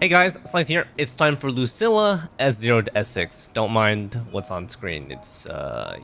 Hey guys, Xlice here. It's time for Lucilla S0 to S6. Don't mind what's on screen. It's,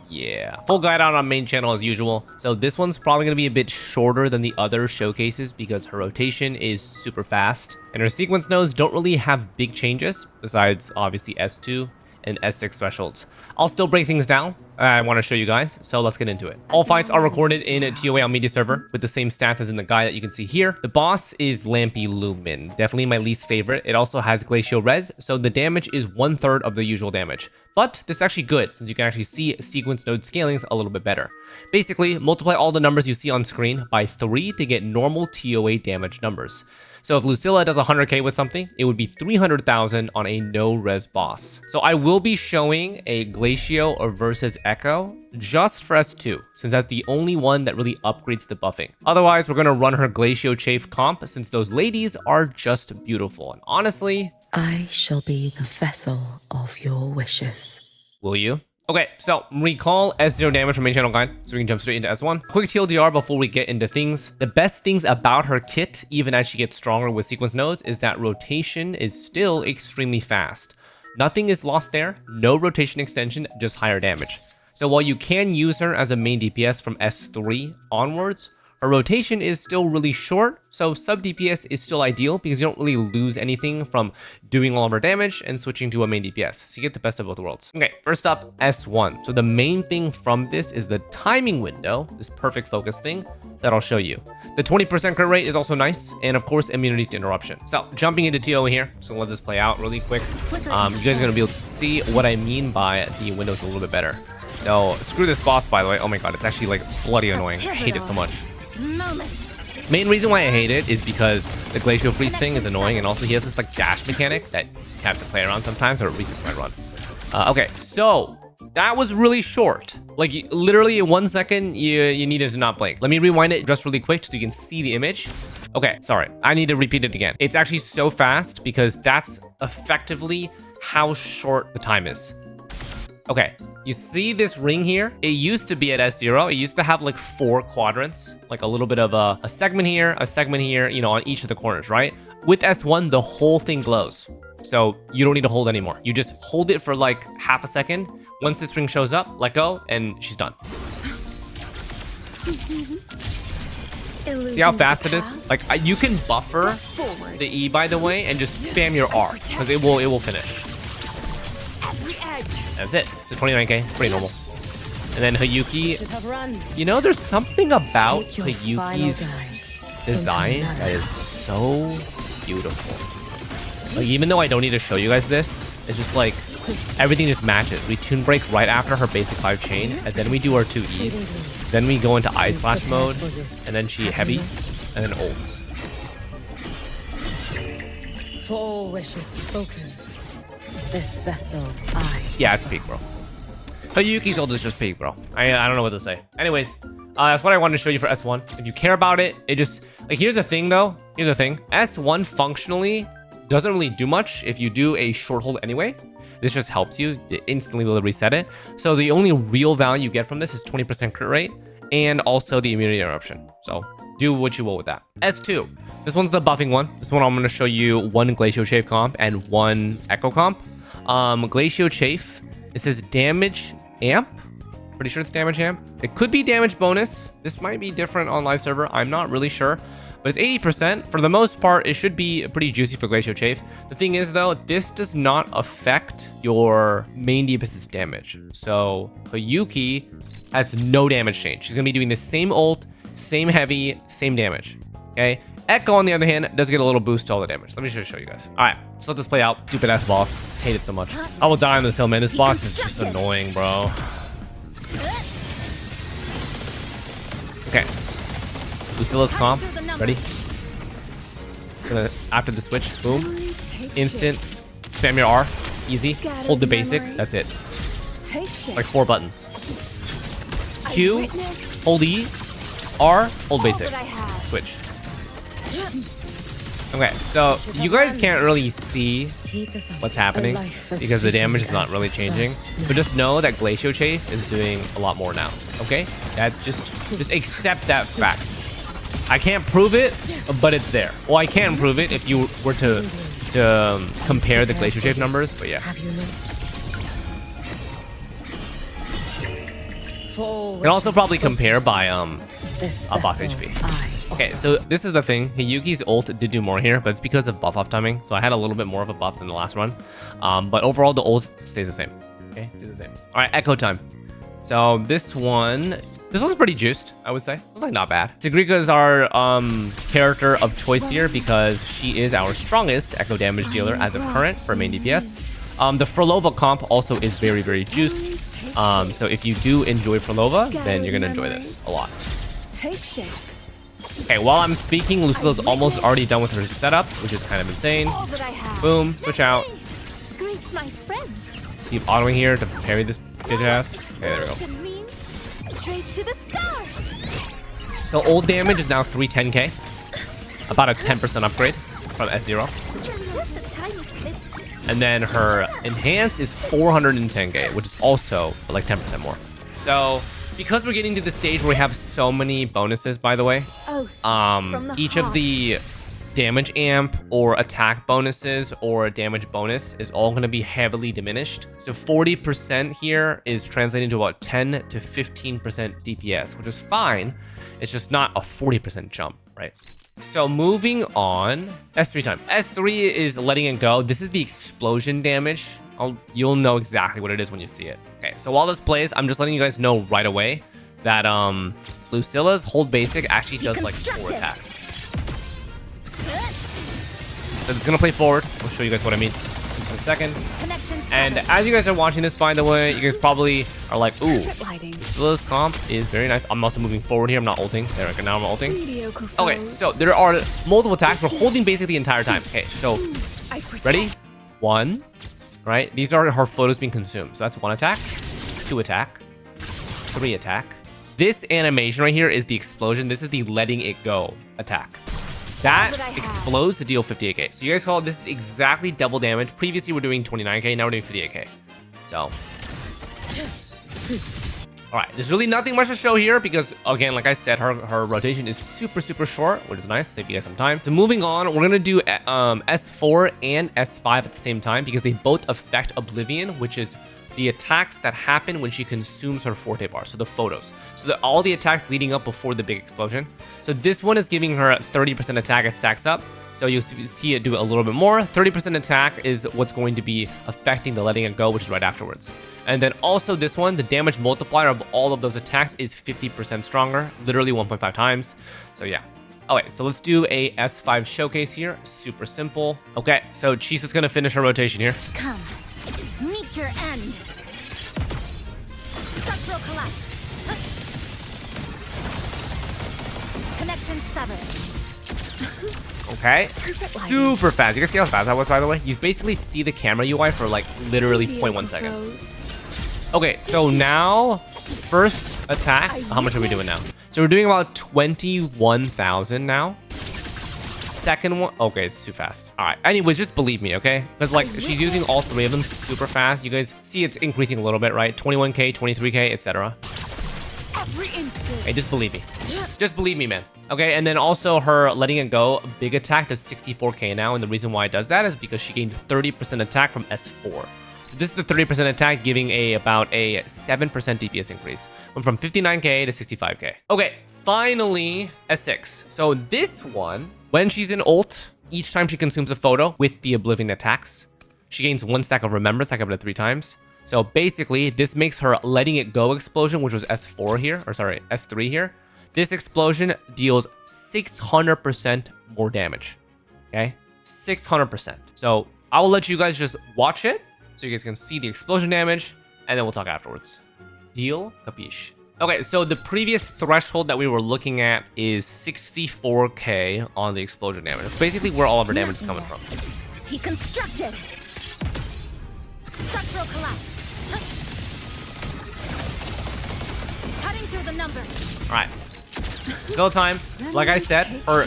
yeah. Full guide out on main channel as usual. So this one's probably going to be a bit shorter than the other showcases because her rotation is super fast. And her sequence nodes don't really have big changes, besides obviously S2 and S6 thresholds. I'll still break things down. I want to show you guys, so let's get into it. All fights are recorded in a TOA on media server with the same stats as in the guide that you can see here. The boss is Lampy Lumen, definitely my least favorite. It also has Glacio RES, so the damage is 1/3 of the usual damage. But this is actually good, since you can actually see sequence node scalings a little bit better. Basically, multiply all the numbers you see on screen by 3 to get normal TOA damage numbers. So if Lucilla does 100k with something, it would be 300,000 on a no-res boss. So I will be showing a Glacio versus Echo just for S2, since that's the only one that really upgrades the buffing. Otherwise, we're going to run her Glacio Chafe comp, since those ladies are just beautiful. And honestly, I shall be the vessel of your wishes. Will you? Okay, so recall S0 damage from main channel guide, so we can jump straight into S1. Quick TLDR before we get into things. The best things about her kit, even as she gets stronger with sequence nodes, is that rotation is still extremely fast. Nothing is lost there, no rotation extension, just higher damage. So while you can use her as a main DPS from S3 onwards, her rotation is still really short, so SUBDPS is still ideal because you don't really lose anything from doing all of her damage and switching to a main DPS, so you get the best of both worlds. Okay, first up, S1. So the main thing from this is the timing window, this perfect focus thing that I'll show you. The 20% crit rate is also nice, and of course, immunity to interruption. So jumping into TOA here, so let this play out really quick. You guys are gonna be able to see what I mean by the windows a little bit better. So screw this boss, by the way. Oh my god, it's actually like bloody annoying. I hate it so much. Main reason why I hate it is because the Glacio Freeze thing is annoying, and also he has this like dash mechanic that you have to play around sometimes, or it resets my run. Okay, so that was really short. Like literally in 1 second, you needed to not blink. Let me rewind it just really quick so you can see the image. Okay, sorry, I need to repeat it again. It's actually so fast because that's effectively how short the time is. Okay, you see this ring here? It used to be at S0. It used to have like 4 quadrants, like a little bit of a segment here, you know, on each of the corners, right? With S1, the whole thing glows. So you don't need to hold anymore. You just hold it for like half a second. Once this ring shows up, let go, and she's done. See how fast it is? Like you can buffer the E, by the way, and just spam your R, because it will finish. That's it. So 29k, it's pretty normal. And then Hayuki, you know, there's something about Hayuki's design that is so beautiful. Like, even though I don't need to show you guys this, it's just like everything just matches. We tune break right after her basic 5 chain, and then we do our 2 E's. Then we go into eye slash mode, and then she heavies, and then ults. 4 wishes spoken. This vessel, Yeah, it's peak, bro. Hayuki's ult is just peak, bro. I don't know what to say. Anyways, that's what I wanted to show you for S1. If you care about it, it just... Like, here's the thing, though. Here's the thing. S1 functionally doesn't really do much if you do a short hold anyway. This just helps you. It instantly will reset it. So the only real value you get from this is 20% crit rate and also the immunity interruption. So do what you will with that. S2. This one's the buffing one. This one I'm going to show you 1 Glacio Chafe comp and 1 Echo comp. Glacio Chafe, it says damage amp. Pretty sure it's damage amp. It could be damage bonus. This might be different on live server. I'm not really sure, but it's 80%. For the most part, it should be pretty juicy for Glacio Chafe. The thing is, though, this does not affect your main DPS's damage. So Hayuki has no damage change. She's going to be doing the same ult, same heavy, same damage. Okay. Echo, on the other hand, does get a little boost to all the damage. Let me just show you guys. All right, let's let this play out. Stupid ass boss. Hate it so much. I will die on this hill, man. This boss is just annoying, bro. Okay. Lucilla's comp. Ready? After the switch, boom. Instant. Spam your R. Easy. Hold the basic. That's it. Like 4 buttons. Q. Hold E. R. Hold basic. Switch. Okay, so you guys can't really see what's happening because the damage is not really changing, but just know that Glacio Chafe is doing a lot more now. Okay, that just accept that fact. I can't prove it, but it's there. Well, I can prove it if you were to to compare the Glacio shape numbers, but yeah. Have you looked? You can also probably compare by This buff vessel HP. I Okay, so this is the thing. Hiyuki's ult did do more here, but it's because of buff off timing. So I had a little bit more of a buff than the last run. But overall, the ult stays the same. Okay, stays the same. All right, echo time. So this one's pretty juiced, I would say. It's like not bad. Sigrika is our character of choice here because she is our strongest echo damage dealer as of current for main DPS. The Frolova comp also is very, very juiced. So if you do enjoy Frolova, then you're gonna enjoy this a lot. Take shape. Okay, while I'm speaking, Lucilla's almost already done with her setup, which is kind of insane. All that I have. Boom, switch out. Greet my friends. Just keep autoing here to parry this bitch ass. Okay, there we go. Explosion means straight to the stars. So ult damage is now 310k. About a 10% upgrade from S0. Just a tiny slip. And then her enhance is 410k, which is also like 10% more. So because we're getting to the stage where we have so many bonuses, by the way, each of the damage amp or attack bonuses or damage bonus is all going to be heavily diminished. So 40% here is translating to about 10 to 15% DPS, which is fine. It's just not a 40% jump, right? So moving on, S3 time. S3 is letting it go. This is the explosion damage. You'll know exactly what it is when you see it. Okay, so while this plays, I'm just letting you guys know right away that Lucilla's hold basic actually does like 4 attacks. So it's gonna play forward. I'll show you guys what I mean in a second. And as you guys are watching this, by the way, you guys probably are like, ooh, Lucilla's comp is very nice. I'm also moving forward here. I'm not ulting. There we go. Now I'm ulting. Okay, so there are multiple attacks. We're holding basic the entire time. Okay, so ready? 1. Right? These are her photos being consumed. So that's 1 attack, 2 attack, 3 attack. This animation right here is the explosion. This is the letting it go attack. That explodes to deal 58k. So you guys call this is exactly double damage. Previously we're doing 29k, now we're doing 58k. So all right, there's really nothing much to show here because again, like I said, her rotation is super short, which is nice. Save you guys some time. So moving on, we're gonna do S4 and S5 at the same time because they both affect Oblivion, which is the attacks that happen when she consumes her forte bar, so the photos. So all the attacks leading up before the big explosion. So this one is giving her 30% attack, it stacks up. So you'll see it do a little bit more. 30% attack is what's going to be affecting the letting it go, which is right afterwards. And then also this one, the damage multiplier of all of those attacks is 50% stronger, literally 1.5 times. So yeah. Okay, so let's do a S5 showcase here. Super simple. Okay, so Xlice is gonna finish her rotation here. Come, meet your end. Structural collapse. Connection severed. Okay, super fast. You can see how fast that was, by the way. You basically see the camera UI for like literally 0.1 seconds. Okay, so now first attack. How much are we doing now? So we're doing about 21,000 now. Second one, okay, it's too fast. All right, anyways, just believe me, okay? Because like she's using all 3 of them super fast. You guys see it's increasing a little bit, right? 21k, 23k, etc. Hey, just believe me. Just believe me, man. Okay, and then also her letting it go, big attack does 64k now, and the reason why it does that is because she gained 30% attack from S4. So this is the 30% attack, giving about a 7% DPS increase. Went from 59k to 65k. Okay, finally S6. So this one, when she's in ult, each time she consumes a photo with the Oblivion attacks, she gains 1 stack of Remembrance, stack up to 3 times. So basically, this makes her letting it go explosion, which was S4 here, or sorry, S3 here. This explosion deals 600% more damage. Okay, 600%. So I will let you guys just watch it so you guys can see the explosion damage, and then we'll talk afterwards. Deal? Capiche? Okay, so the previous threshold that we were looking at is 64k on the explosion damage. It's basically where all of our damage is coming from. Deconstructed. Structural collapse. Cutting through the numbers. All right. Still time. Like I said, her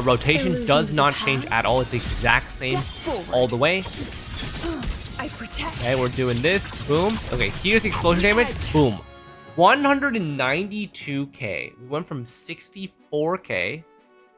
rotation does not change at all. It's the exact same all the way. Okay, we're doing this. Boom. Okay, here's the explosion damage. Boom. 192k. We went from 64k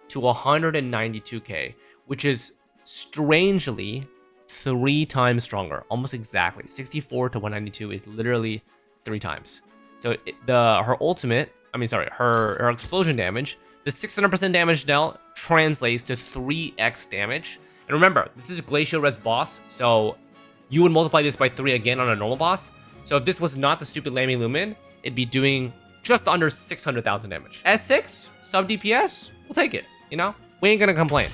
to 192k, which is strangely 3 times stronger, almost exactly. 64 to 192 is literally 3 times. So her ultimate, her explosion damage, the 600% damage dealt translates to 3x damage. And remember, this is Glacio RES boss, so you would multiply this by 3 again on a normal boss. So if this was not the stupid Lammy Lumen, it'd be doing just under 600,000 damage. S6, sub DPS, we'll take it, you know? We ain't gonna complain.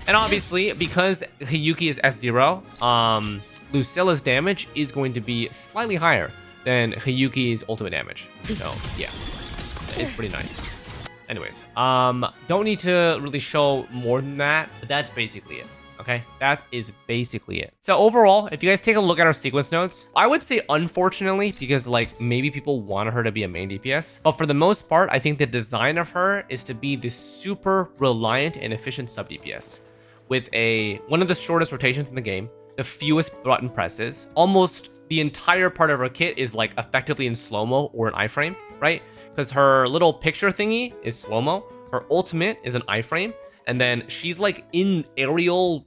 And obviously, because Hiyuki is S0, Lucilla's damage is going to be slightly higher than Hiyuki's ultimate damage. So, yeah, it's pretty nice. Anyways, don't need to really show more than that, but that's basically it. Okay, that is basically it. So overall, if you guys take a look at our sequence notes, I would say unfortunately, because like maybe people wanted her to be a main DPS, but for the most part, I think the design of her is to be this super reliant and efficient sub DPS with one of the shortest rotations in the game, the fewest button presses, almost the entire part of her kit is like effectively in slow-mo or an iframe, right? Because her little picture thingy is slow-mo, her ultimate is an iframe, and then she's like in aerial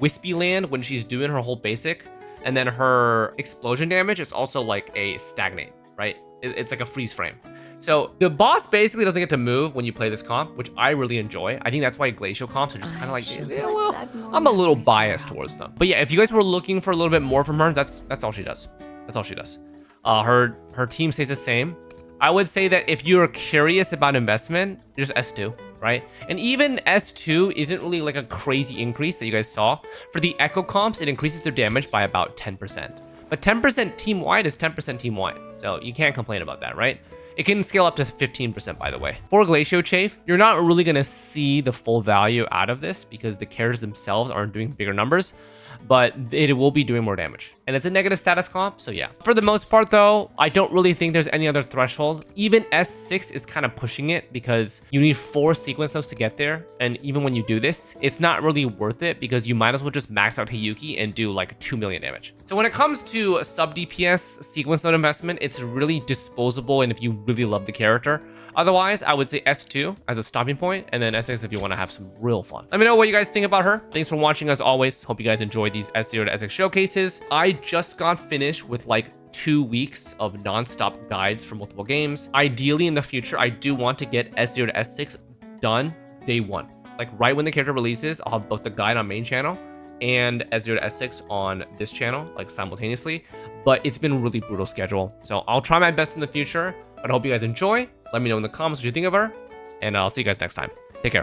wispy land when she's doing her whole basic, and then her explosion damage is also like a stagnate, right? It's like a freeze frame. So the boss basically doesn't get to move when you play this comp, which I really enjoy. I think that's why Glacial comps are just kind of like, I'm a little biased towards them. But yeah, if you guys were looking for a little bit more from her, that's all she does. That's all she does. Her team stays the same. I would say that if you're curious about investment, just S2, right? And even S2 isn't really like a crazy increase that you guys saw. For the Echo comps, it increases their damage by about 10%. But 10% team-wide is 10% team-wide. So you can't complain about that, right? It can scale up to 15%, by the way. For Glacio Chafe, you're not really going to see the full value out of this because the characters themselves aren't doing bigger numbers, but it will be doing more damage. And it's a negative status comp, so yeah. For the most part, though, I don't really think there's any other threshold. Even S6 is kind of pushing it because you need 4 sequence nodes to get there. And even when you do this, it's not really worth it because you might as well just max out Hiyuki and do like 2 million damage. So when it comes to sub DPS sequence node investment, it's really disposable and if you really love the character. Otherwise, I would say S2 as a stopping point, and then S6 if you want to have some real fun. Let me know what you guys think about her. Thanks for watching as always. Hope you guys enjoyed these S0 to S6 showcases. I just got finished with like 2 weeks of non-stop guides for multiple games. Ideally in the future, I do want to get S0 to S6 done day 1. Like right when the character releases, I'll have both the guide on main channel and S0 to S6 on this channel, like simultaneously. But it's been a really brutal schedule. So I'll try my best in the future. But I hope you guys enjoy. Let me know in the comments what you think of her. And I'll see you guys next time. Take care.